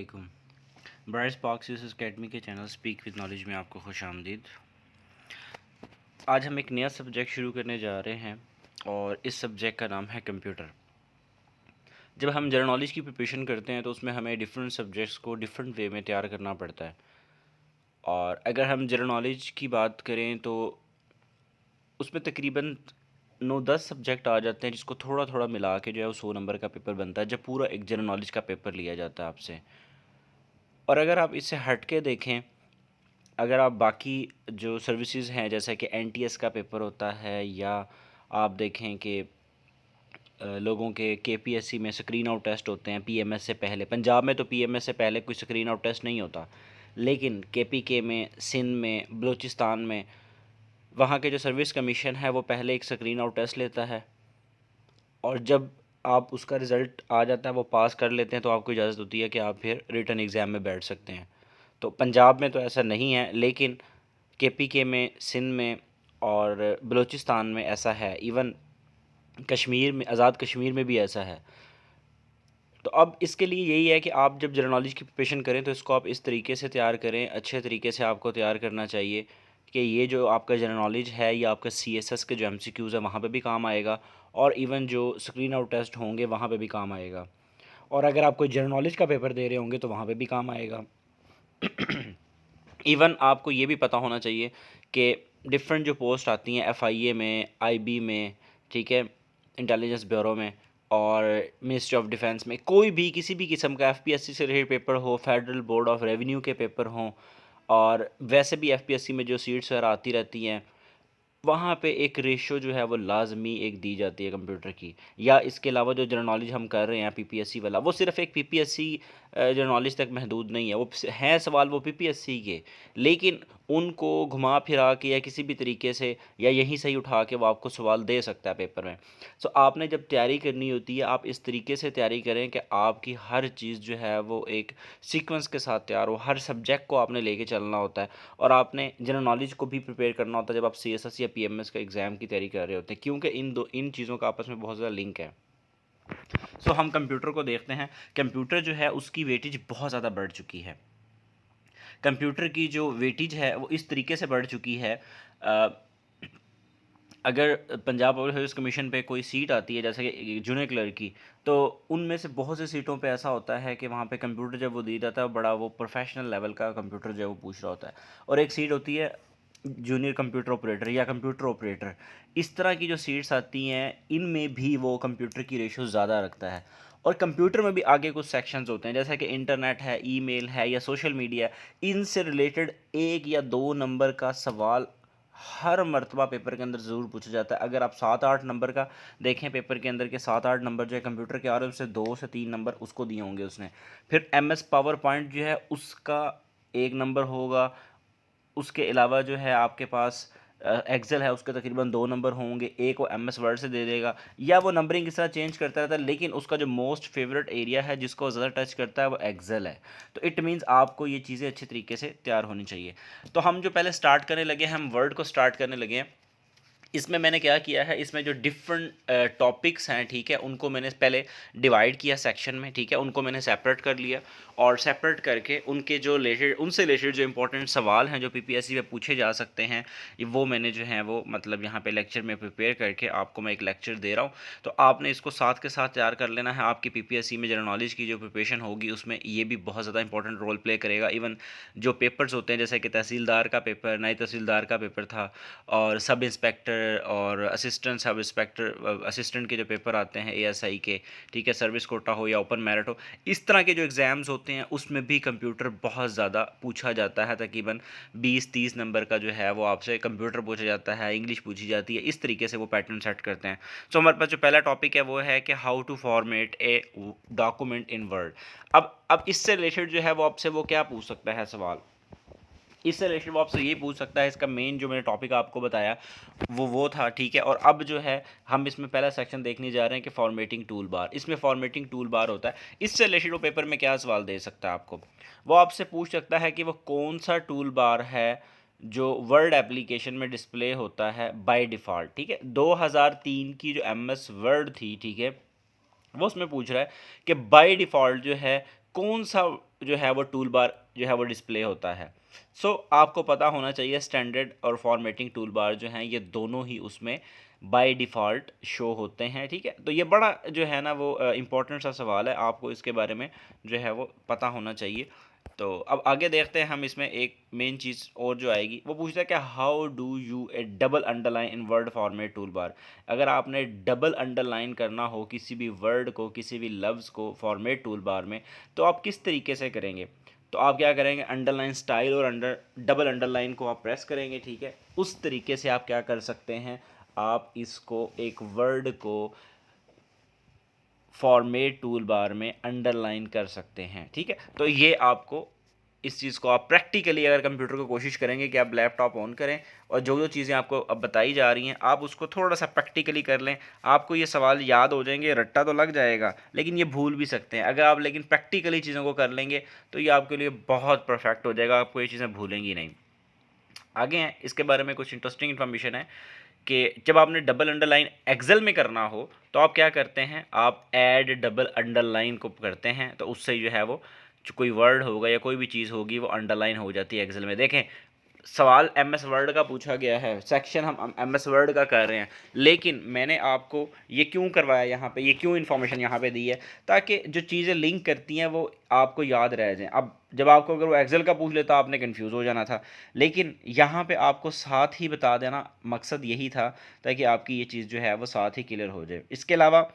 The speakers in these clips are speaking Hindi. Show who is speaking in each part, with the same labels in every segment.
Speaker 1: अस्सलामुअलैकुम। ब्राइट स्पार्क्स यूएस अकेडमी के चैनल स्पीक विद नॉलेज में आपको खुश आमदीद। आज हम एक नया सब्जेक्ट शुरू करने जा रहे हैं और इस सब्जेक्ट का नाम है कंप्यूटर। जब हम जनरल नॉलेज की प्रिपरेशन करते हैं तो उसमें हमें डिफरेंट सब्जेक्ट्स को डिफरेंट वे में तैयार करना पड़ता है। और अगर हम जनरल नॉलेज की बात करें तो उसमें तकरीबन 9-10 सब्जेक्ट आ जाते हैं, जिसको थोड़ा थोड़ा मिला के जो है वो 100 नंबर का पेपर बनता है, जब पूरा एक जनरल नॉलेज का पेपर लिया जाता है आपसे। और अगर आप इससे हट के देखें, अगर आप बाकी जो सर्विसेज हैं जैसे कि एनटीएस का पेपर होता है, या आप देखें कि लोगों के केपीएससी में स्क्रीन आउट टेस्ट होते हैं पीएमएस से पहले। पंजाब में तो पीएमएस से पहले कोई स्क्रीन आउट टेस्ट नहीं होता, लेकिन केपीके में, सिंध में, बलूचिस्तान में वहाँ के जो सर्विस कमीशन है वो पहले एक स्क्रीन आउट टेस्ट लेता है, और जब आप उसका रिज़ल्ट आ जाता है, वो पास कर लेते हैं, तो आपको इजाज़त होती है कि आप फिर रिटन एग्ज़ाम में बैठ सकते हैं। तो पंजाब में तो ऐसा नहीं है, लेकिन केपीके में, सिंध में और बलूचिस्तान में ऐसा है। इवन कश्मीर में, आज़ाद कश्मीर में भी ऐसा है। तो अब इसके लिए यही है कि आप जब जनरल नॉलेज की प्रिपरेशन करें तो इसको आप इस तरीके से तैयार करें, अच्छे तरीके से आपको तैयार करना चाहिए कि ये जो आपका जनरल नॉलेज है, ये आपका सीएसएस के जो एमसीक्यूज़ है वहाँ पे भी काम आएगा, और इवन जो स्क्रीन आउट टेस्ट होंगे वहाँ पे भी काम आएगा। और अगर आप कोई जनरल नॉलेज का पेपर दे रहे होंगे तो वहाँ पे भी काम आएगा। इवन आपको ये भी पता होना चाहिए कि डिफरेंट जो पोस्ट आती हैं एफआईए में, आईबी में, ठीक है, इंटेलिजेंस ब्यूरो में, और मिनिस्ट्री ऑफ डिफेंस में, कोई भी किसी भी किस्म का एफपीएससी से रिलेटेड पेपर हो, फेडरल बोर्ड ऑफ रेवेन्यू के पेपर हों, और वैसे भी एफपीएससी में जो सीट्स वगैरह आती रहती हैं, वहाँ पे एक रेशो जो है वो लाजमी एक दी जाती है कंप्यूटर की। या इसके अलावा जो जनरल नॉलेज हम कर रहे हैं पीपीएससी वाला, वो सिर्फ एक पीपीएससी जनरल नॉलेज तक महदूद नहीं है। वो हैं सवाल वो पीपीएससी के, लेकिन उनको घुमा फिरा के या किसी भी तरीके से या यहीं से ही उठा के वो आपको सवाल दे सकता है पेपर में। सो आपने जब तैयारी करनी होती है, आप इस तरीके से तैयारी करें कि आपकी हर चीज़ जो है वो एक सीक्वेंस के साथ तैयार हो। हर सब्जेक्ट को आपने लेके चलना होता है, और आपने जनरल नॉलेज को भी प्रिपेयर करना होता है जब आप सीएसएस या पीएमएस का एग्ज़ाम की तैयारी कर रहे होते हैं, क्योंकि इन चीज़ों का आपस में बहुत ज़्यादा लिंक है। सो हम कंप्यूटर को देखते हैं। कंप्यूटर जो है उसकी वेटेज बहुत ज़्यादा बढ़ चुकी है। कंप्यूटर की जो वेटेज है वो इस तरीके से बढ़ चुकी है, अगर पंजाब पब्लिक सर्विस कमीशन पे कोई सीट आती है जैसे कि जूनियर क्लर्क की, तो उनमें से बहुत सी सीटों पे ऐसा होता है कि वहाँ पे कंप्यूटर जब वो दिया जाता है, बड़ा वो प्रोफेशनल लेवल का कंप्यूटर जो है वो पूछ रहा होता है। और एक सीट होती है जूनियर कंप्यूटर ऑपरेटर या कंप्यूटर ऑपरेटर। इस तरह की जो सीट्स आती हैं, इनमें भी वो कंप्यूटर की रेशो ज़्यादा रखता है। और कंप्यूटर में भी आगे कुछ सेक्शंस होते हैं, जैसे कि इंटरनेट है, ईमेल है, या सोशल मीडिया। इनसे रिलेटेड 1 या 2 नंबर का सवाल हर मर्तबा पेपर के अंदर ज़रूर पूछा जाता है। अगर आप 7-8 नंबर का देखें पेपर के अंदर के 7-8 नंबर जो है कंप्यूटर के आ रहे हैं, उससे 2 से 3 नंबर उसको दिए होंगे उसने। फिर एमएस पावर पॉइंट जो है उसका 1 नंबर होगा। उसके अलावा जो है आपके पास एक्सेल है, उसके तकरीबन 2 नंबर होंगे। एक वो एमएस वर्ड से दे देगा, या वो नंबरिंग इस तरह चेंज करता रहता है, लेकिन उसका जो मोस्ट फेवरेट एरिया है जिसको ज़्यादा टच करता है वो एक्सेल है। तो इट मीन्स आपको ये चीज़ें अच्छे तरीके से तैयार होनी चाहिए। तो हम जो पहले स्टार्ट करने लगे, हम वर्ड को स्टार्ट करने लगे हैं। इसमें मैंने क्या किया है, इसमें जो डिफरेंट टॉपिक्स हैं, ठीक है, उनको मैंने पहले डिवाइड किया सेक्शन में, ठीक है, उनको मैंने सेपरेट कर लिया, और सेपरेट करके उनके जो रिलेटेड, उनसे रिलेटेड जो इंपॉर्टेंट सवाल हैं जो पीपीएससी में पूछे जा सकते हैं, वो मैंने जो है वो मतलब यहाँ पे लेक्चर में प्रिपेयर करके आपको मैं एक लेक्चर दे रहा हूँ। तो आपने इसको साथ के साथ तैयार कर लेना है। आपकी पीपीएससी में जनरल नॉलेज की जो प्रिपरेशन होगी उसमें ये भी बहुत ज़्यादा इंपॉर्टेंट रोल प्ले करेगा। इवन जो पेपर्स होते हैं, जैसे कि तहसीलदार का पेपर, नए तहसीलदार का पेपर था, और सब इंस्पेक्टर और असिस्टेंट सब इंस्पेक्टर असिस्टेंट के जो पेपर आते हैं एएसआई के, ठीक है, सर्विस कोटा हो या ओपन मेरिट हो, इस तरह के जो एग्ज़ाम्स होते हैं उसमें भी कंप्यूटर बहुत ज़्यादा पूछा जाता है। तकरीबन 20-30 नंबर का जो है वो आपसे कंप्यूटर पूछा जाता है, इंग्लिश पूछी जाती है। इस तरीके से वो पैटर्न सेट करते हैं। सो हमारे पास जो पहला टॉपिक है वो है कि how to format a document in Word. अब इससे रिलेटेड जो है वो आपसे वो क्या पूछ सकता है सवाल, इससे रिलेटेड वो आपसे ये पूछ सकता है। इसका मेन जो मैंने टॉपिक आपको बताया वो था, ठीक है। और अब जो है हम इसमें पहला सेक्शन देखने जा रहे हैं कि फॉर्मेटिंग टूल बार। इसमें फॉर्मेटिंग टूल बार होता है, इससे रिलेटेड वो पेपर में क्या सवाल दे सकता है आपको। वो आपसे पूछ सकता है कि वो कौन सा टूल बार है जो वर्ड एप्लीकेशन में डिस्प्ले होता है बाय डिफ़ॉल्ट, ठीक है। 2003 की जो एमएस वर्ड थी, ठीक है, वो उसमें पूछ रहा है कि बाय डिफ़ॉल्ट जो है कौन सा जो है वो टूल बार जो है वो डिस्प्ले होता है। सो आपको पता होना चाहिए स्टैंडर्ड और फॉर्मेटिंग टूल बार जो हैं ये दोनों ही उसमें बाय डिफ़ॉल्ट शो होते हैं, ठीक है। तो ये बड़ा जो है ना वो इम्पोर्टेंट सा सवाल है, आपको इसके बारे में जो है वो पता होना चाहिए। तो अब आगे देखते हैं हम, इसमें एक मेन चीज़ और जो आएगी वो पूछता है कि how do U A double underline in word format tool bar. अगर आपने डबल अंडरलाइन करना हो किसी भी वर्ड को, किसी भी लफ्ज़ को फॉर्मेट टूल बार में, तो आप किस तरीके से करेंगे। तो आप क्या करेंगे, अंडरलाइन स्टाइल और डबल अंडरलाइन को आप प्रेस करेंगे, ठीक है। उस तरीके से आप क्या कर सकते हैं, आप इसको एक वर्ड को फॉर्मेट टूल बार में अंडरलाइन कर सकते हैं, ठीक है। तो ये आपको इस चीज़ को आप प्रैक्टिकली अगर कंप्यूटर को कोशिश करेंगे कि आप लैपटॉप ऑन करें और जो जो चीज़ें आपको अब बताई जा रही हैं आप उसको थोड़ा सा प्रैक्टिकली कर लें, आपको ये सवाल याद हो जाएंगे, रट्टा तो लग जाएगा लेकिन ये भूल भी सकते हैं। अगर आप लेकिन प्रैक्टिकली चीज़ों को कर लेंगे तो ये आपके लिए बहुत परफेक्ट हो जाएगा, आपको ये चीज़ें भूलेंगी नहीं। आगे हैं इसके बारे में कुछ इंटरेस्टिंग इन्फॉर्मेशन है कि जब आपने डबल अंडरलाइन एक्सेल में करना हो तो आप क्या करते हैं, आप ऐड डबल अंडरलाइन को करते हैं, तो उससे जो है वो जो कोई वर्ड होगा या कोई भी चीज़ होगी वो अंडरलाइन हो जाती है एक्सेल में। देखें सवाल एम एस वर्ड का पूछा गया है, सेक्शन हम एम एस वर्ड का कर रहे हैं, लेकिन मैंने आपको ये क्यों करवाया यहाँ पे, ये क्यों इन्फॉर्मेशन यहाँ पे दी है, ताकि जो चीज़ें लिंक करती हैं वो आपको याद रह जाएं। अब जब आपको अगर वो एक्सेल का पूछ लेता आपने कन्फ्यूज़ हो जाना था, लेकिन यहाँ पे आपको साथ ही बता देना मकसद यही था ताकि आपकी ये चीज़ जो है वो साथ ही क्लियर हो जाए। इसके अलावा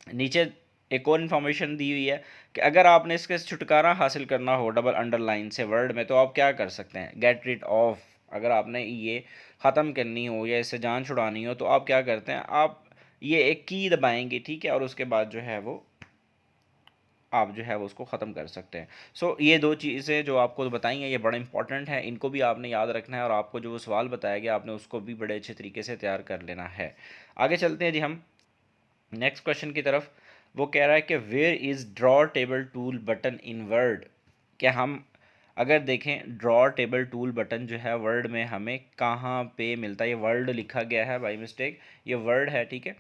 Speaker 1: नीचे एक और इन्फॉर्मेशन दी हुई है कि अगर आपने इसके छुटकारा हासिल करना हो डबल अंडरलाइन से वर्ड में, तो आप क्या कर सकते हैं, गेट रिड ऑफ। अगर आपने ये ख़त्म करनी हो या इससे जान छुड़ानी हो तो आप क्या करते हैं, आप ये एक की दबाएंगे, ठीक है, और उसके बाद जो है वो आप जो है वो उसको ख़त्म कर सकते हैं। सो ये दो चीज़ें जो आपको बताई हैं ये बड़ा इंपॉर्टेंट है, इनको भी आपने याद रखना है और आपको जो वो सवाल बताया गया आपने उसको भी बड़े अच्छे तरीके से तैयार कर लेना है। आगे चलते हैं जी हम नेक्स्ट क्वेश्चन की तरफ। वो कह रहा है कि where is draw table tool button in Word. क्या हम अगर देखें ड्रॉ टेबल टूल बटन जो है वर्ड में हमें कहाँ पे मिलता है, ये वर्ड लिखा गया है बाई मिस्टेक, ये वर्ड है, ठीक है।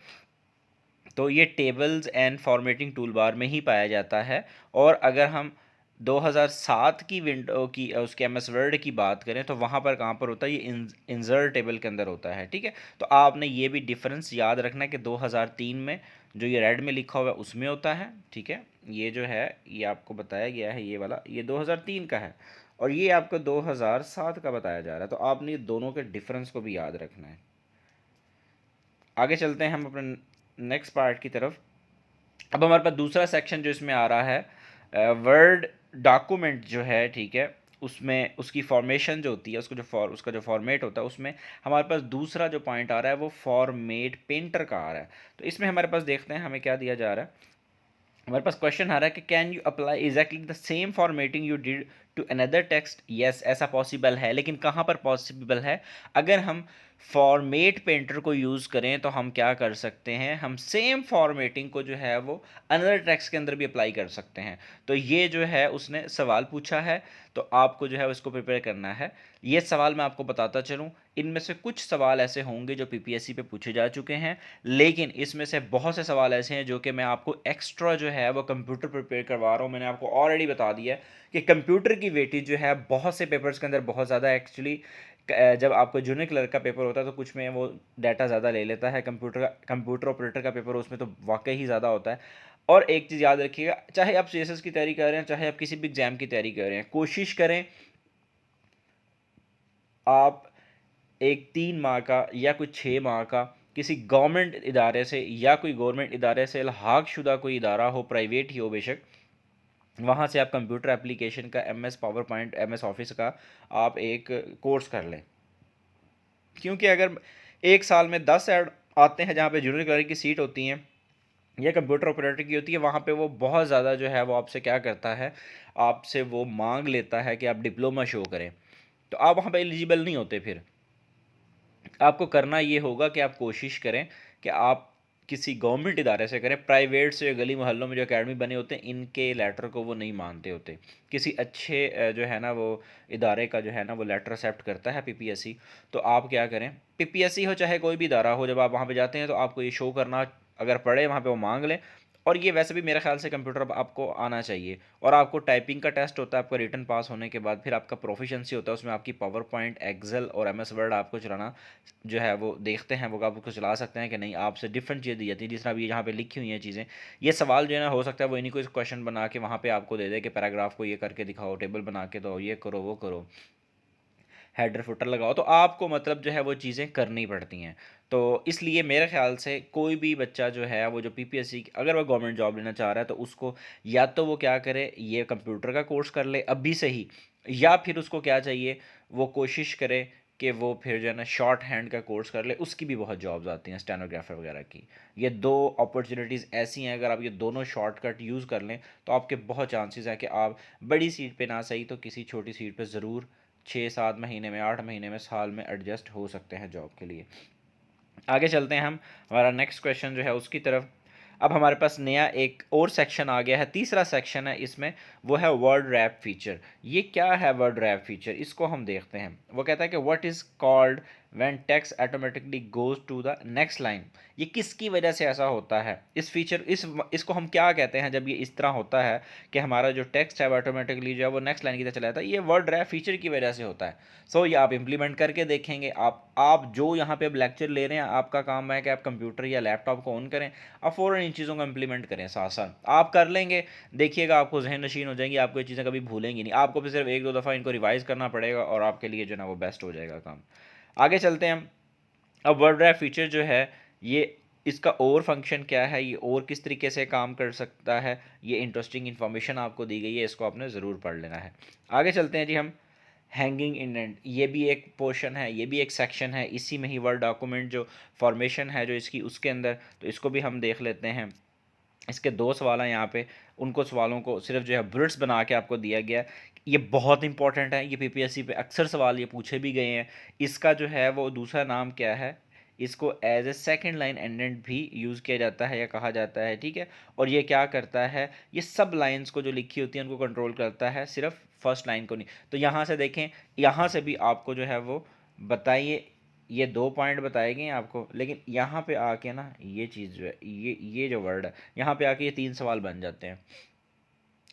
Speaker 1: तो ये tables and formatting tool bar में ही पाया जाता है। और अगर हम 2007 की विंडो की उसके एम एस वर्ड की बात करें तो वहाँ पर कहाँ पर होता है, ये इंसर्ट टेबल के अंदर होता है, ठीक है। तो आपने ये भी डिफरेंस याद रखना है कि 2003 में जो ये रेड में लिखा हुआ है उसमें होता है, ठीक है। ये जो है ये आपको बताया गया है, ये वाला ये 2003 का है और ये आपको 2007 का बताया जा रहा है, तो आपने ये दोनों के डिफरेंस को भी याद रखना है। आगे चलते हैं हम अपने नेक्स्ट पार्ट की तरफ। अब हमारे पास दूसरा सेक्शन जो इसमें आ रहा है वर्ड डॉक्यूमेंट जो है, ठीक है, उसमें उसकी फॉर्मेशन जो होती है उसको उसका जो फॉर्मेट होता है उसमें हमारे पास दूसरा जो पॉइंट आ रहा है वो फॉर्मेट पेंटर का आ रहा है। तो इसमें हमारे पास देखते हैं हमें क्या दिया जा रहा है। हमारे पास क्वेश्चन आ रहा है कि can you apply exactly the same formatting you did to another text. Yes ऐसा पॉसिबल है, लेकिन कहाँ पर पॉसिबल है, अगर हम फॉर्मेट पेंटर को यूज़ करें तो हम क्या कर सकते हैं, हम सेम फॉर्मेटिंग को जो है वो अनदर टेक्स्ट के अंदर भी अप्लाई कर सकते हैं। तो ये जो है उसने सवाल पूछा है, तो आपको जो है उसको प्रिपेयर करना है। ये सवाल मैं आपको बताता चलूँ, इनमें से कुछ सवाल ऐसे होंगे जो पीपीएससी पे पूछे जा चुके हैं, लेकिन इसमें से बहुत से सवाल ऐसे हैं जो कि मैं आपको एक्स्ट्रा जो है वो कंप्यूटर प्रिपेयर करवा रहा हूँ। मैंने आपको ऑलरेडी बता दिया है कि कंप्यूटर की वेटेज जो है बहुत से पेपर्स के अंदर बहुत ज़्यादा एक्चुअली। जब आपको जूनियर क्लर्क का पेपर होता है तो कुछ में वो डाटा ज़्यादा ले लेता है, कंप्यूटर ऑपरेटर का पेपर उसमें तो वाकई ही ज़्यादा होता है। और एक चीज़ याद रखिएगा, चाहे आप सीएसएस की तैयारी कर रहे हैं चाहे आप किसी भी एग्जाम की तैयारी कर रहे हैं, कोशिश करें आप एक 3 माह का या कोई 6 माह का किसी गवर्नमेंट इदारे से या कोई गवर्नमेंट इदारे से इल्हाक शुदा कोई इदारा हो, प्राइवेट ही हो बेशक, वहाँ से आप कंप्यूटर एप्लीकेशन का M S PowerPoint M S office का आप एक कोर्स कर लें। क्योंकि अगर एक साल में 10 ऐड आते हैं जहाँ पे जूनियर क्लर्क की सीट होती हैं या कंप्यूटर ऑपरेटर की होती है, वहाँ पे वो बहुत ज़्यादा जो है वो आपसे क्या करता है, आपसे वो मांग लेता है कि आप डिप्लोमा शो करें, तो आप वहाँ पे एलिजिबल नहीं होते। फिर आपको करना ये होगा कि आप कोशिश करें कि आप किसी गवर्नमेंट इदारे से करें, प्राइवेट से गली मोहल्लों में जो एकेडमी बने होते हैं इनके लेटर को वो नहीं मानते होते। किसी अच्छे जो है ना वो इदारे का जो है ना वो लेटर एक्सेप्ट करता है पीपीएससी। तो आप क्या करें, पीपीएससी हो चाहे कोई भी इदारा हो, जब आप वहाँ पे जाते हैं तो आपको ये शो करना अगर पड़े वहाँ पे वो मांग लें, और ये वैसे भी मेरे ख्याल से कंप्यूटर अब आपको आना चाहिए। और आपको टाइपिंग का टेस्ट होता है आपका रिटन पास होने के बाद, फिर आपका प्रोफिशिएंसी होता है, उसमें आपकी पावर पॉइंट, एक्सेल और एमएस वर्ड आपको चलाना जो है वो देखते हैं, वो आप उसको चला सकते हैं कि नहीं। आपसे डिफरेंट चीज़ें दी जाती है, जिस तरह अभी यहाँ पे लिखी हुई हैं चीज़ें। ये सवाल जो है ना, हो सकता है वो इन्हीं को क्वेश्चन बना के वहाँ पे आपको दे दे कि पैराग्राफ को ये करके दिखाओ, टेबल बना के दो, ये करो वो करो, हेडर फुटर लगाओ। तो आपको मतलब जो है वो चीज़ें करनी पड़ती हैं। तो इसलिए मेरे ख्याल से कोई भी बच्चा जो है वो जो पीपीएससी अगर वो गवर्नमेंट जॉब लेना चाह रहा है, तो उसको या तो वो क्या करे, ये कंप्यूटर का कोर्स कर ले अभी से ही, या फिर उसको क्या चाहिए, वो कोशिश करे कि वो फिर जो है ना शॉर्ट हैंड का कोर्स कर ले। उसकी भी बहुत जॉब्स आती हैं स्टेनोग्राफर वगैरह की। ये दो अपॉर्चुनिटीज़ ऐसी हैं, अगर आप ये दोनों शॉर्टकट यूज़ कर लें तो आपके बहुत चांसेस हैं कि आप बड़ी सीट पे ना सही तो किसी छोटी सीट पे ज़रूर 6-7 महीने में, 8 महीने में, साल में एडजस्ट हो सकते हैं जॉब के लिए। आगे चलते हैं हम, हमारा नेक्स्ट क्वेश्चन जो है उसकी तरफ। अब हमारे पास नया एक और सेक्शन आ गया है, तीसरा सेक्शन है इसमें, वो है वर्ड रैप फीचर। ये क्या है वर्ड रैप फीचर, इसको हम देखते हैं। वो कहता है कि what is called when text automatically goes to the next line. ये किसकी वजह से ऐसा होता है, इस फीचर इसको हम क्या कहते हैं जब ये इस तरह होता है कि हमारा जो टेक्स्ट है ऑटोमेटिकली जो है वो नेक्स्ट लाइन की तरफ चला जाता है। ये वर्ड रैप फीचर की वजह से होता है। सो ये आप इंप्लीमेंट करके देखेंगे। आप जो यहाँ पे अब लेक्चर ले रहे हैं, आपका काम है कि आप कंप्यूटर या लैपटॉप को ऑन करें, आप फ़ौरन इन चीज़ों को इंप्लीमेंट करें। साथ साथ आप कर लेंगे, देखिएगा आपको जहन नशीन हो जाएंगी, आपको ये चीज़ें कभी भूलेंगी नहीं। आपको भी सिर्फ 1-2 दफ़ा इनको रिवाइज़ करना पड़ेगा और आपके लिए जो ना वो बेस्ट हो जाएगा काम। आगे चलते हैं हम। अब वर्ड रैप फीचर जो है, ये इसका और फंक्शन क्या है, ये और किस तरीके से काम कर सकता है, ये इंटरेस्टिंग इन्फॉर्मेशन आपको दी गई है, इसको आपने ज़रूर पढ़ लेना है। आगे चलते हैं जी हम। हैंगिंग इंडेंट, ये भी एक पोर्शन है, ये भी एक सेक्शन है, इसी में ही वर्ड डॉक्यूमेंट जो फॉर्मेशन है जो इसकी, उसके अंदर, तो इसको भी हम देख लेते हैं। इसके 2 सवाल हैं यहाँ पे, उनको सवालों को सिर्फ जो है बुलेट्स बना के आपको दिया गया है। ये बहुत इंपॉर्टेंट है, ये पीपीएससी पे अक्सर सवाल ये पूछे भी गए हैं। इसका जो है वो दूसरा नाम क्या है, इसको एज ए सेकेंड लाइन एंडेंट भी यूज़ किया जाता है या कहा जाता है, ठीक है। और ये क्या करता है, ये सब लाइंस को जो लिखी होती हैं उनको कंट्रोल करता है, सिर्फ फर्स्ट लाइन को नहीं। तो यहाँ से देखें, यहाँ से भी आपको जो है वो बताइए, ये 2 पॉइंट बताए गए हैं आपको, लेकिन यहाँ पे आके ना ये चीज़ जो है, ये जो वर्ड है, यहाँ पे आके ये 3 सवाल बन जाते हैं।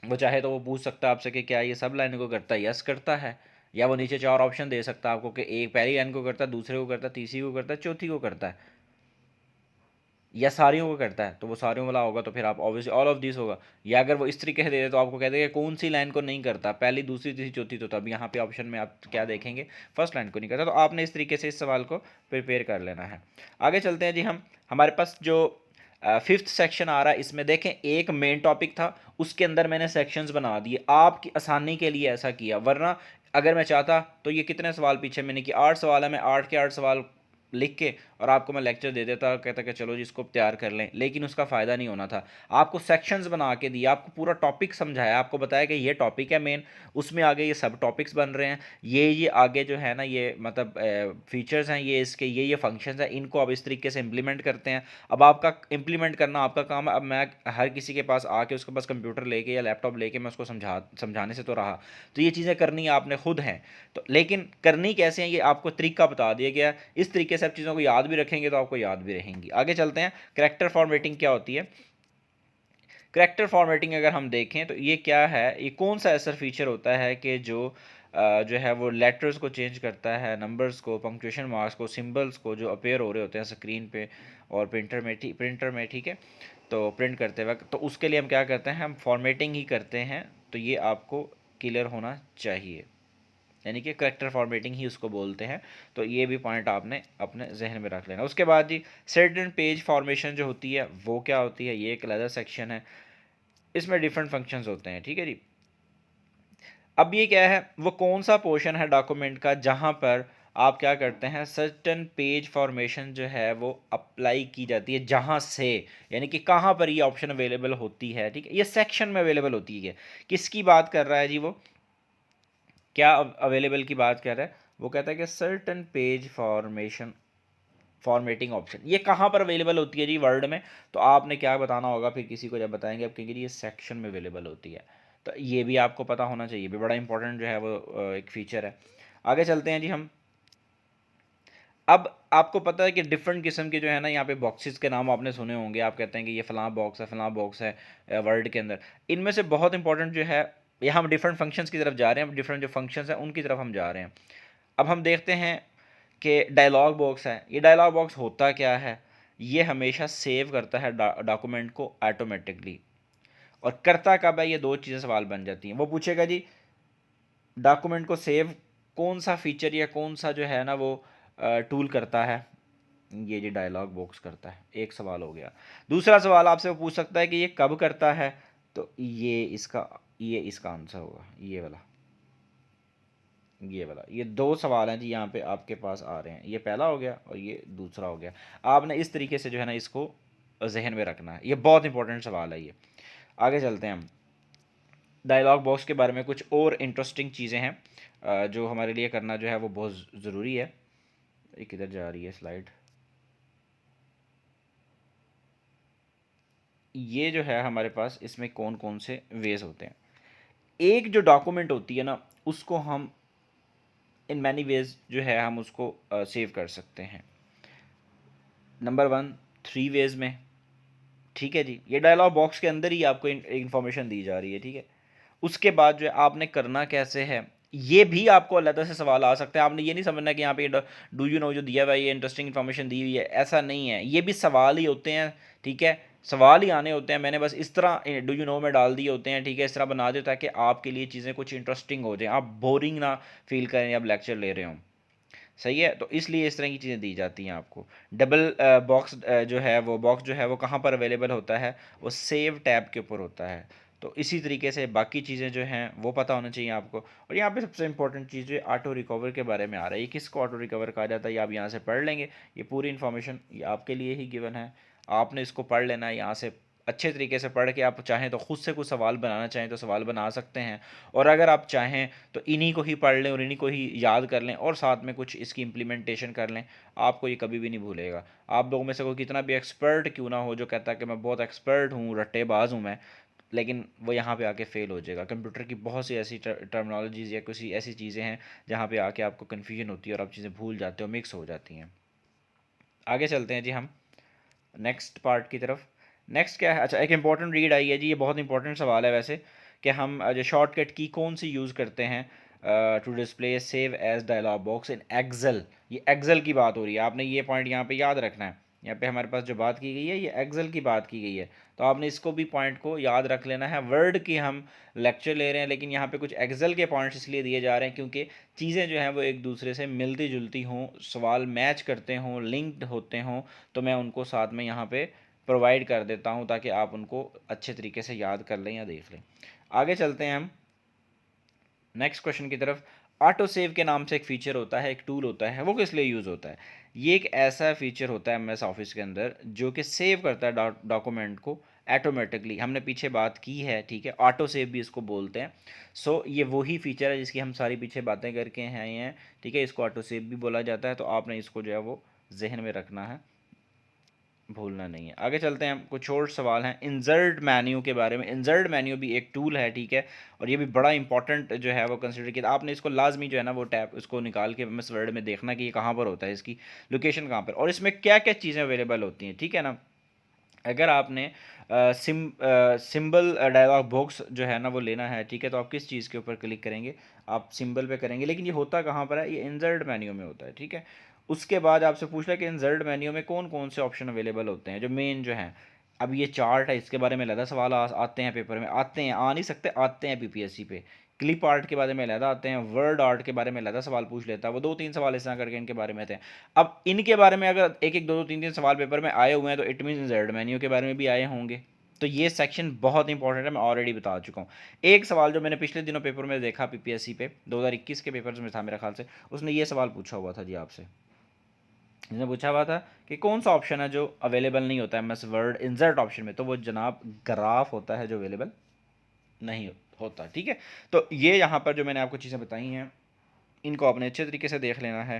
Speaker 1: वो चाहे तो वो पूछ सकता है आपसे कि क्या ये सब लाइन को करता है, यस करता है, या वो नीचे 4 ऑप्शन दे सकता है आपको कि एक पहली लाइन को करता है, दूसरे को करता है, तीसरी को करता है, चौथी को करता है, या सारियों को करता है। तो वो सारियों वाला होगा तो फिर आप ऑब्वियसली ऑल ऑफ दिस होगा। या अगर वो इस तरीके से दे दे तो आपको कह देगा कौन सी लाइन को नहीं करता, पहली, दूसरी, तीसरी, चौथी। तो तब यहाँ पे ऑप्शन में आप क्या देखेंगे, फर्स्ट लाइन को नहीं करता। तो आपने इस तरीके से इस सवाल को प्रिपेयर कर लेना है। आगे चलते हैं जी हम। हमारे पास जो फिफ्थ सेक्शन आ रहा है, इसमें देखें एक मेन टॉपिक था, उसके अंदर मैंने सेक्शंस बना दिए आपकी आसानी के लिए, ऐसा किया। वरना अगर मैं चाहता तो ये कितने सवाल पीछे मैंने कि 8 सवाल है, मैं 8 के 8 सवाल लिख के और आपको मैं लेक्चर दे देता, कहता कि चलो जी इसको तैयार कर लें, लेकिन उसका फ़ायदा नहीं होना था। आपको सेक्शंस बना के दिया, आपको पूरा टॉपिक समझाया, आपको बताया कि ये टॉपिक है मेन, उसमें आगे ये सब टॉपिक्स बन रहे हैं, ये आगे जो है ना ये मतलब फीचर्स हैं, ये इसके ये फंक्शंस हैं, इनको अब इस तरीके से इम्प्लीमेंट करते हैं। अब आपका इम्प्लीमेंट करना आपका काम है। अब मैं हर किसी के पास आके उसके पास कंप्यूटर लेके या लैपटॉप लेके मैं उसको समझाने से तो रहा, तो ये चीज़ें करनी आपने खुद हैं। तो लेकिन करनी कैसे हैं, ये आपको तरीका बता दिया गया है। इस तरीके से आप चीज़ों को याद भी रखेंगे तो आपको याद भी रहेंगी। आगे चलते हैं, करैक्टर फॉर्मेटिंग क्या होती है। करैक्टर फॉर्मेटिंग अगर हम देखें तो ये क्या है, ये कौन सा ऐसा फीचर होता है कि जो है वो लेटर्स को चेंज करता है, नंबर्स को, पंक्चुएशन मार्क्स को, सिंबल्स को जो अपीयर हो रहे होते हैं स्क्रीन पे और प्रिंटर में, ठीक है। तो प्रिंट करते वक्त तो उसके लिए हम क्या करते हैं, हम फॉर्मेटिंग ही करते हैं। तो ये आपको क्लियर होना चाहिए, यानी कि करैक्टर फॉर्मेटिंग ही उसको बोलते हैं। तो ये भी पॉइंट आपने अपने जहन में रख लेना। उसके बाद जी सर्टेन पेज फॉर्मेशन जो होती है वो क्या होती है, ये एक अलग सेक्शन है, इसमें डिफरेंट फंक्शंस होते हैं, ठीक है जी। अब ये क्या है, वो कौन सा पोर्शन है डॉक्यूमेंट का जहाँ पर आप क्या करते हैं, सर्टेन पेज फॉर्मेशन जो है वो अप्लाई की जाती है, जहाँ से, यानी कि कहाँ पर ये ऑप्शन अवेलेबल होती है, ठीक है। ये सेक्शन में अवेलेबल होती है। किसकी बात कर रहा है जी, वो क्या अवेलेबल की बात कर रहा है, वो कहता है कि सर्टन पेज फॉर्मेटिंग ऑप्शन ये कहाँ पर अवेलेबल होती है जी वर्ड में। तो आपने क्या बताना होगा फिर किसी को जब बताएंगे आप कहेंगे ये सेक्शन में अवेलेबल होती है। तो ये भी आपको पता होना चाहिए, भी बड़ा इंपॉर्टेंट जो है वो एक फीचर है। आगे चलते हैं जी हम। अब आपको पता है कि डिफरेंट किस्म के जो है ना यहाँ पे बॉक्सेस के नाम आपने सुने होंगे, आप कहते हैं कि ये फलां बॉक्स है वर्ड के अंदर। इनमें से बहुत इंपॉर्टेंट जो है, ये हम डिफरेंट फंक्शंस की तरफ जा रहे हैं, डिफरेंट जो फंक्शंस हैं उनकी तरफ हम जा रहे हैं। अब हम देखते हैं कि डायलॉग बॉक्स है। ये डायलॉग बॉक्स होता क्या है? ये हमेशा सेव करता है डॉक्यूमेंट को ऑटोमेटिकली। और करता कब है? ये दो चीज़ें सवाल बन जाती हैं। वो पूछेगा जी डॉक्यूमेंट को सेव कौन सा फीचर या कौन सा जो है ना वो टूल करता है? ये जी डायलॉग बॉक्स करता है, एक सवाल हो गया। दूसरा सवाल आपसे वो पूछ सकता है कि ये कब करता है? तो ये इसका आंसर होगा ये वाला। ये दो सवाल हैं जी यहाँ पे आपके पास आ रहे हैं, ये पहला हो गया और ये दूसरा हो गया। आपने इस तरीके से जो है ना इसको जहन में रखना है, ये बहुत इंपॉर्टेंट सवाल है ये। आगे चलते हैं हम। डायलॉग बॉक्स के बारे में कुछ और इंटरेस्टिंग चीज़ें हैं जो हमारे लिए करना जो है वो बहुत ज़रूरी है। ये किधर जा रही है स्लाइड? ये जो है हमारे पास इसमें कौन कौन से वेज होते हैं। एक जो डॉक्यूमेंट होती है ना उसको हम इन मैनी वेज जो है हम उसको सेव कर सकते हैं। नंबर वन, 3 वेज में। ठीक है जी, ये डायलॉग बॉक्स के अंदर ही आपको इंफॉर्मेशन दी जा रही है। ठीक है, उसके बाद जो है आपने करना कैसे है, ये भी आपको अलग से सवाल आ सकते हैं। आपने ये नहीं समझना कि यहाँ पे डू यू नो जो दिया हुआ है ये इंटरेस्टिंग इन्फॉर्मेशन दी हुई है, ऐसा नहीं है। ये भी सवाल ही होते हैं। ठीक है, सवाल ही आने होते हैं। मैंने बस इस तरह डू यू नो में डाल दिए होते हैं। ठीक है, इस तरह बना दिया ताकि आपके लिए चीज़ें कुछ इंटरेस्टिंग हो जाएं, आप बोरिंग ना फील करें आप लेक्चर ले रहे हो। सही है, तो इसलिए इस तरह की चीज़ें दी जाती हैं आपको। डबल बॉक्स जो है वो बॉक्स जो है वो कहाँ पर अवेलेबल होता है? वो सेव टैब के ऊपर होता है। तो इसी तरीके से बाकी चीज़ें जो हैं वो पता होना चाहिए आपको। और यहाँ पे सबसे इंपॉर्टेंट चीज़ जो ऑटो रिकवर के बारे में आ रहा है, ये किसको ऑटो रिकवर कहा जाता है ये आप यहाँ से पढ़ लेंगे। ये पूरी इन्फॉर्मेशन ये आपके लिए ही गिवन है, आपने इसको पढ़ लेना है। यहाँ से अच्छे तरीके से पढ़ के आप चाहें तो खुद से कुछ सवाल बनाना चाहें तो सवाल बना सकते हैं, और अगर आप चाहें तो इन्हीं को ही पढ़ लें और इन्हीं को ही याद कर लें और साथ में कुछ इसकी इम्प्लीमेंटेशन कर लें। आपको ये कभी भी नहीं भूलेगा। आप लोगों में से कोई कितना भी एक्सपर्ट क्यों ना हो जो कहता है कि मैं बहुत एक्सपर्ट हूँ, रट्टेबाज हूँ मैं, लेकिन वो यहाँ पे आके फ़ेल हो जाएगा। कंप्यूटर की बहुत सी ऐसी टर्मिनोलॉजीज़ या कुछ ऐसी चीज़ें हैं जहाँ पे आके आपको कन्फ्यूजन होती है और आप चीज़ें भूल जाते हो, मिक्स हो जाती हैं। आगे चलते हैं जी हम नेक्स्ट पार्ट की तरफ। नेक्स्ट क्या है? अच्छा, एक इंपॉर्टेंट रीड आई है जी, ये बहुत इंपॉर्टेंट सवाल है वैसे, कि हम जो शॉर्टकट की कौन सी यूज़ करते हैं to display save as dialog box in Excel. ये एक्सेल की बात हो रही है, आपने ये पॉइंट यहाँ पे याद रखना है। यहाँ पे हमारे पास जो बात की गई है ये एक्सेल की बात की गई है, तो आपने इसको भी पॉइंट को याद रख लेना है। वर्ड की हम लेक्चर ले रहे हैं लेकिन यहाँ पे कुछ एक्सेल के पॉइंट्स इसलिए दिए जा रहे हैं क्योंकि चीज़ें जो हैं वो एक दूसरे से मिलती जुलती हों, सवाल मैच करते हों, लिंक्ड होते हों, तो मैं उनको साथ में यहाँ पे प्रोवाइड कर देता हूँ ताकि आप उनको अच्छे तरीके से याद कर लें या देख लें। आगे चलते हैं हम नेक्स्ट क्वेश्चन की तरफ। ऑटो सेव के नाम से एक फ़ीचर होता है, एक टूल होता है, वो किस लिए यूज़ होता है? ये एक ऐसा फ़ीचर होता है एमएस ऑफिस के अंदर जो कि सेव करता है डॉक्यूमेंट को ऑटोमेटिकली। हमने पीछे बात की है, ठीक है, ऑटो सेव भी इसको बोलते हैं। सो ये वही फ़ीचर है जिसकी हम सारी पीछे बातें करके हैं, ठीक है। इसको ऑटो सेव भी बोला जाता है, तो आपने इसको जो है वो जहन में रखना है, भूलना नहीं है। आगे चलते हैं, कुछ और सवाल हैं इंसर्ट मेन्यू के बारे में। इंसर्ट मेन्यू भी एक टूल है, ठीक है, और ये भी बड़ा इंपॉर्टेंट जो है वो कंसिडर किया। आपने इसको लाजमी जो है ना वो टैब उसको निकाल के एमएस वर्ड में देखना कि ये कहाँ पर होता है, इसकी लोकेशन कहाँ पर, और इसमें क्या क्या चीज़ें अवेलेबल होती हैं, ठीक है ना। अगर आपने सिंबल डायलॉग बॉक्स जो है ना वो लेना है, ठीक है, तो आप किस चीज़ के ऊपर क्लिक करेंगे? आप सिंबल पे करेंगे, लेकिन ये होता कहाँ पर है? ये इंसर्ट मेन्यू में होता है, ठीक है। उसके बाद आपसे पूछ रहा है कि इंसर्ट मेन्यू में कौन कौन से ऑप्शन अवेलेबल होते हैं जो मेन जो हैं। अब ये चार्ट है, इसके बारे में ज़्यादा सवाल आते हैं पेपर में, आते हैं, आ नहीं सकते, आते हैं पीपीएससी पे। क्लिप आर्ट के बारे में अलहदा आते हैं, वर्ड आर्ट के बारे में अलहदा सवाल पूछ लेता है, वो 2-3 सवाल इस तरह करके इनके बारे में आते हैं। अब इनके बारे में अगर एक एक दो दो तीन तीन सवाल पेपर में आए हुए हैं तो इट मीन इंसर्ट मेन्यू के बारे में भी आए होंगे। तो ये सेक्शन बहुत इंपॉर्टेंट है, मैं ऑलरेडी बता चुका हूँ। एक सवाल जो मैंने पिछले दिनों पेपर में देखा पीपीएससी पे 2021 के पेपर में था मेरे ख्याल से, उसने ये सवाल पूछा हुआ था जी आपसे। इसने पूछा हुआ था कि कौन सा ऑप्शन है जो अवेलेबल नहीं होता है एमएस वर्ड इंसर्ट ऑप्शन में, तो वो जनाब ग्राफ होता है जो अवेलेबल नहीं होता, ठीक है। तो ये यहाँ पर जो मैंने आपको चीज़ें बताई हैं इनको आपने अच्छे तरीके से देख लेना है।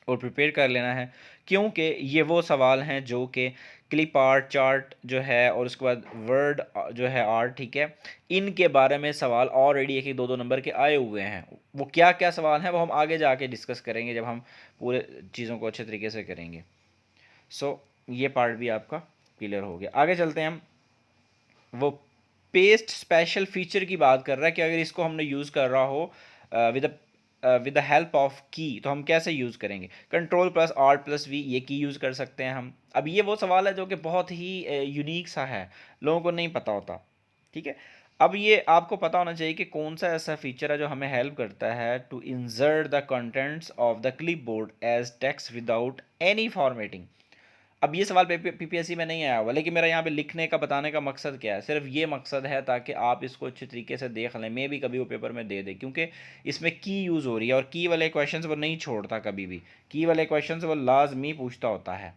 Speaker 1: और प्रिपेयर कर लेना है, क्योंकि ये वो सवाल हैं जो कि क्लिप आर्ट, चार्ट जो है, और उसके बाद वर्ड जो है आर्ट, ठीक है, इनके बारे में सवाल ऑलरेडी एक एक दो दो नंबर के आए हुए हैं। वो क्या क्या सवाल हैं वो हम आगे जाके डिस्कस करेंगे जब हम पूरे चीज़ों को अच्छे तरीके से करेंगे। सो ये पार्ट भी आपका क्लियर हो गया। आगे चलते हैं हम। वो पेस्ट स्पेशल फीचर की बात कर रहा है कि अगर इसको हमने यूज़ कर रहा हो विद द हेल्प ऑफ की, तो हम कैसे यूज़ करेंगे। Control plus alt plus V, ये की यूज़ कर सकते हैं हम। अब ये वो सवाल है जो कि बहुत ही यूनिक सा है, लोगों को नहीं पता होता, ठीक है। अब ये आपको पता होना चाहिए कि कौन सा ऐसा फीचर है जो हमें हेल्प करता है to insert the contents of the clipboard as text without any formatting. अब ये सवाल पीपीएससी में नहीं आया हुआ, लेकिन मेरा यहाँ पे लिखने का बताने का मकसद क्या है, सिर्फ ये मकसद है ताकि आप इसको अच्छे तरीके से देख लें, मे भी कभी वो पेपर में दे दे, क्योंकि इसमें की यूज़ हो रही है और की वाले क्वेश्चंस वो नहीं छोड़ता कभी भी, की वाले क्वेश्चंस वो लाजमी पूछता होता है।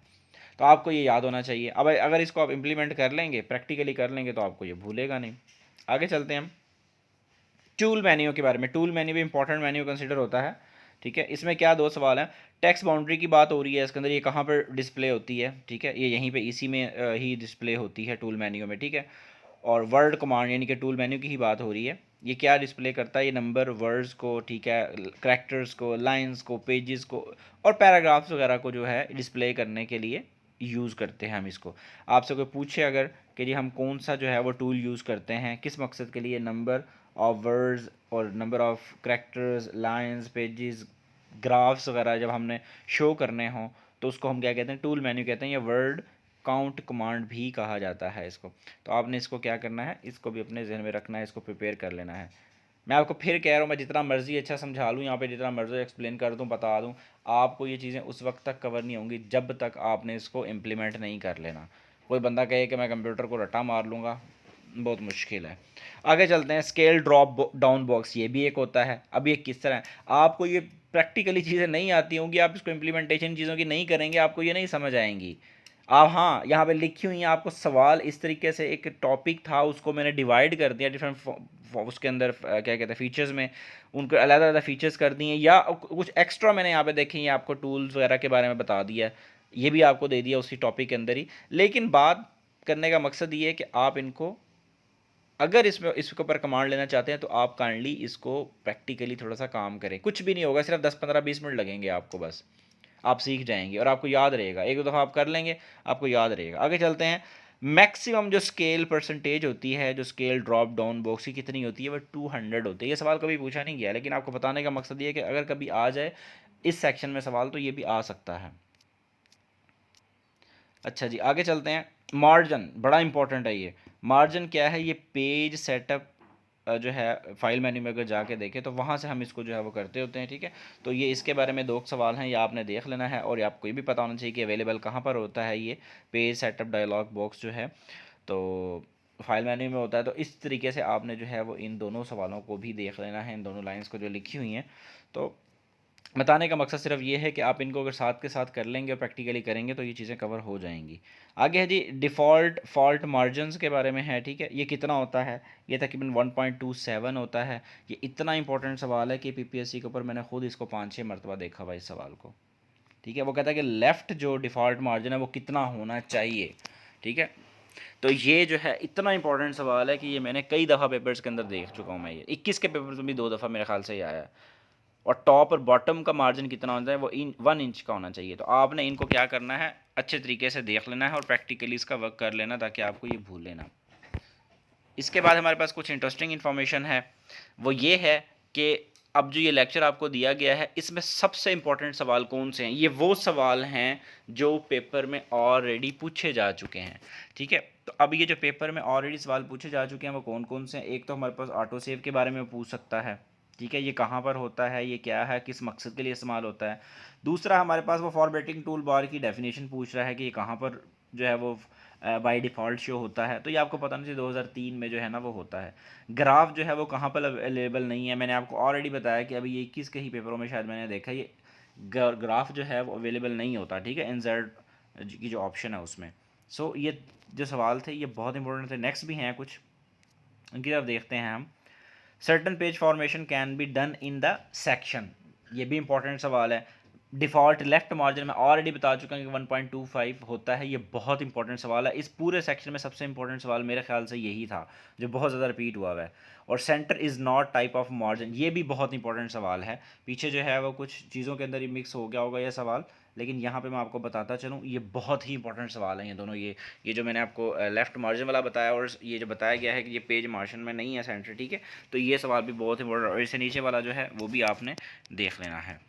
Speaker 1: तो आपको ये याद होना चाहिए। अब अगर इसको आप इम्प्लीमेंट कर लेंगे, प्रैक्टिकली कर लेंगे, तो आपको ये भूलेगा नहीं। आगे चलते हैं हम टूल मेन्यू के बारे में। टूल मेन्यू भी इंपॉर्टेंट मेन्यू कंसिडर होता है, ठीक है। इसमें क्या दो सवाल हैं। टेक्स्ट बाउंड्री की बात हो रही है इसके अंदर, ये कहाँ पर डिस्प्ले होती है, ठीक है, ये यहीं पे इसी में ही डिस्प्ले होती है टूल मेन्यू में, ठीक है। और वर्ड कमांड यानी कि टूल मेन्यू की ही बात हो रही है। ये क्या डिस्प्ले करता है, ये नंबर, वर्ड्स को, ठीक है, करैक्टर्स को, लाइंस को, पेजेस को और पैराग्राफ्स वगैरह को जो है डिस्प्ले करने के लिए यूज़ करते हैं हम इसको। आपसे कोई पूछे अगर कि जी हम कौन सा जो है वो टूल यूज़ करते हैं, किस मकसद के लिए, नंबर ऑफ वर्ड्स और number of characters, lines, pages, graphs वगैरह जब हमने शो करने हों, तो उसको हम क्या कहते हैं, टूल मेन्यू कहते हैं, या वर्ड काउंट कमांड भी कहा जाता है इसको। तो आपने इसको क्या करना है, इसको भी अपने जहन में रखना है, इसको प्रिपेयर कर लेना है। मैं आपको फिर कह रहा हूँ, मैं जितना मर्जी अच्छा समझा लूँ यहाँ पे, जितना मर्जी एक्सप्लेन कर दूँ, बता दूँ, आपको ये चीज़ें उस वक्त तक कवर नहीं होंगी जब तक आपने इसको इम्प्लीमेंट नहीं कर लेना। कोई बंदा कहे कि मैं कंप्यूटर को रट्टा मार लूँगा, बहुत मुश्किल है। आगे चलते हैं। स्केल ड्रॉप डाउन बॉक्स, ये भी एक होता है। अब ये किस तरह है, आपको ये प्रैक्टिकली चीज़ें नहीं आती होंगी, आप इसको इम्प्लीमेंटेशन चीज़ों की नहीं करेंगे, आपको ये नहीं समझ आएंगी। आप हाँ यहाँ पे लिखी हुई हैं आपको सवाल इस तरीके से, एक टॉपिक था उसको मैंने डिवाइड कर दिया डिफरेंट उसके अंदर क्या कहते हैं फीचर्स में, उनको अलग अलग फीचर्स कर दिए, या कुछ एक्स्ट्रा मैंने यहाँ पे देखे हैं, आपको टूल्स वगैरह के बारे में बता दिया है, ये भी आपको दे दिया उसी टॉपिक के अंदर ही। लेकिन बात करने का मकसद ये है कि आप इनको, अगर इसमें इसके ऊपर कमांड लेना चाहते हैं, तो आप काइंडली इसको प्रैक्टिकली थोड़ा सा काम करें। कुछ भी नहीं होगा, सिर्फ 10-15-20 मिनट लगेंगे आपको, बस आप सीख जाएंगे और आपको याद रहेगा। एक दो दफ़ा आप कर लेंगे, आपको याद रहेगा। आगे चलते हैं। मैक्सिमम जो स्केल परसेंटेज होती है, जो स्केल ड्रॉप डाउन बॉक्स की कितनी होती है, वो 200 होती है। ये सवाल कभी पूछा नहीं गया, लेकिन आपको बताने का मकसद ये है कि अगर कभी आ जाए इस सेक्शन में सवाल, तो ये भी आ सकता है। अच्छा जी, आगे चलते हैं। मार्जिन बड़ा इंपॉर्टेंट है। ये मार्जिन क्या है, ये पेज सेटअप जो है फाइल मेन्यू में अगर जाके देखें तो वहाँ से हम इसको जो है वो करते होते हैं, ठीक है। तो ये इसके बारे में दो सवाल हैं, ये आपने देख लेना है, और आपको ये भी पता होना चाहिए कि अवेलेबल कहाँ पर होता है ये पेज सेटअप डायलॉग बॉक्स जो है, तो फाइल मेन्यू में होता है। तो इस तरीके से आपने जो है वो इन दोनों सवालों को भी देख लेना है, इन दोनों लाइन्स को जो लिखी हुई हैं। तो बताने का मकसद सिर्फ ये है कि आप इनको अगर साथ के साथ कर लेंगे और प्रैक्टिकली करेंगे, तो ये चीज़ें कवर हो जाएंगी। आगे है जी डिफ़ॉल्ट फॉल्ट मार्जिन्स के बारे में है, ठीक है। ये कितना होता है, ये तकरीबन 1.27 होता है। ये इतना इंपॉर्टेंट सवाल है कि पीपीएससी के ऊपर मैंने खुद इसको 5-6 मरतबा देखा हुआ इस सवाल को, ठीक है। वो कहता है कि लेफ़्ट जो डिफ़ॉल्ट मार्जिन है वो कितना होना चाहिए, ठीक है। तो ये जो है इतना इंपॉर्टेंट सवाल है कि ये मैंने कई दफ़ा पेपर्स के अंदर देख चुका हूँ। मैं ये 21 के पेपर में भी 2 दफ़ा मेरे ख्याल से ही आया है। और टॉप और बॉटम का मार्जिन कितना होता है, वो 1 इंच का होना चाहिए। तो आपने इनको क्या करना है, अच्छे तरीके से देख लेना है और प्रैक्टिकली इसका वर्क कर लेना, ताकि आपको ये भूल लेना। इसके बाद हमारे पास कुछ इंटरेस्टिंग इन्फॉर्मेशन है, वो ये है कि अब जो ये लेक्चर आपको दिया गया है, इसमें सबसे इंपॉर्टेंट सवाल कौन से हैं। ये वो सवाल हैं जो पेपर में ऑलरेडी पूछे जा चुके हैं, ठीक है। तो अब ये जो पेपर में ऑलरेडी सवाल पूछे जा चुके हैं वो कौन कौन से हैं। एक तो हमारे पास ऑटो सेव के बारे में पूछ सकता है, ठीक है, ये कहाँ पर होता है, ये क्या है, किस मकसद के लिए इस्तेमाल होता है। दूसरा हमारे पास वो फॉर्मेटिंग टूल बार की डेफिनेशन पूछ रहा है कि ये कहाँ पर जो है वो बाय डिफ़ॉल्ट शो होता है। तो ये आपको पता नहीं चाहिए, 2003 में जो है ना वो होता है। ग्राफ जो है वो कहाँ पर अवेलेबल नहीं है, मैंने आपको ऑलरेडी बताया कि अभी ये 21 के ही पेपरों में शायद मैंने देखा, ये ग्राफ जो है वो अवेलेबल नहीं होता, ठीक है, इंसर्ट की जो ऑप्शन है उसमें। सो ये जो सवाल थे ये बहुत इंपॉर्टेंट थे। नेक्स्ट भी हैं कुछ, उनकी तरफ देखते हैं हम। Certain page formation can be done in the section, ये भी इंपॉर्टेंट सवाल है। डिफ़ॉल्ट लेफ़्ट मार्जिन मैं ऑलरेडी बता चुका हूँ कि 1.25 होता है। ये बहुत इंपॉर्टेंट सवाल है। इस पूरे सेक्शन में सबसे इंपॉर्टेंट सवाल मेरे ख़्याल से यही था, जो बहुत ज़्यादा रिपीट हुआ हुआ है। और centre is not type of margin, ये भी बहुत इंपॉर्टेंट सवाल है। पीछे जो है वो कुछ चीज़ों के अंदर ही मिक्स हो गया होगा ये सवाल, लेकिन यहाँ पे मैं आपको बताता चलूँ, ये बहुत ही इंपॉर्टेंट सवाल हैं ये दोनों। ये जो मैंने आपको लेफ़्ट मार्जिन वाला बताया और ये जो बताया गया है कि ये पेज मार्जिन में नहीं है सेंटर, ठीक है, तो ये सवाल भी बहुत इंपॉर्टेंट, और इससे नीचे वाला जो है वो भी आपने देख लेना है।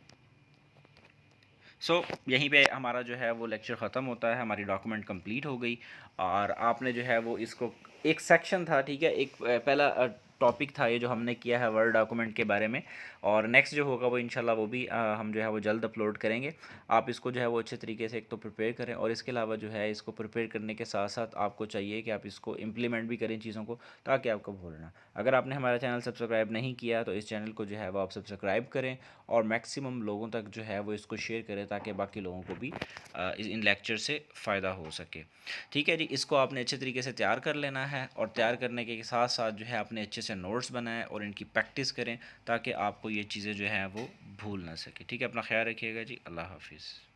Speaker 1: यहीं पे हमारा जो है वो लेक्चर ख़त्म होता है, हमारी डॉक्यूमेंट कंप्लीट हो गई। और आपने जो है वो इसको, एक सेक्शन था, ठीक है, एक पहला टॉपिक था ये जो हमने किया है वर्ड डॉक्यूमेंट के बारे में। और नेक्स्ट जो होगा वो इंशाल्लाह वो भी हम जो है वो जल्द अपलोड करेंगे। आप इसको जो है वो अच्छे तरीके से एक तो प्रिपेयर करें, और इसके अलावा जो है इसको प्रिपेयर करने के साथ साथ आपको चाहिए कि आप इसको इम्प्लीमेंट भी करें चीज़ों को, ताकि आपको भूलना। अगर आपने हमारा चैनल सब्सक्राइब नहीं किया तो इस चैनल को जो है वो आप सब्सक्राइब करें, और मैक्सिमम लोगों तक जो है वो इसको शेयर करें, ताकि बाकी लोगों को भी इन लेक्चर से फ़ायदा हो सके। ठीक है जी, इसको आपने अच्छे तरीके से तैयार कर लेना है, और तैयार करने के साथ साथ जो है आपने अच्छे से नोट्स बनाएं और इनकी प्रैक्टिस करें, ताकि आपको ये चीज़ें जो हैं वो भूल ना सके। ठीक है, अपना ख्याल रखिएगा जी, अल्लाह हाफिज़।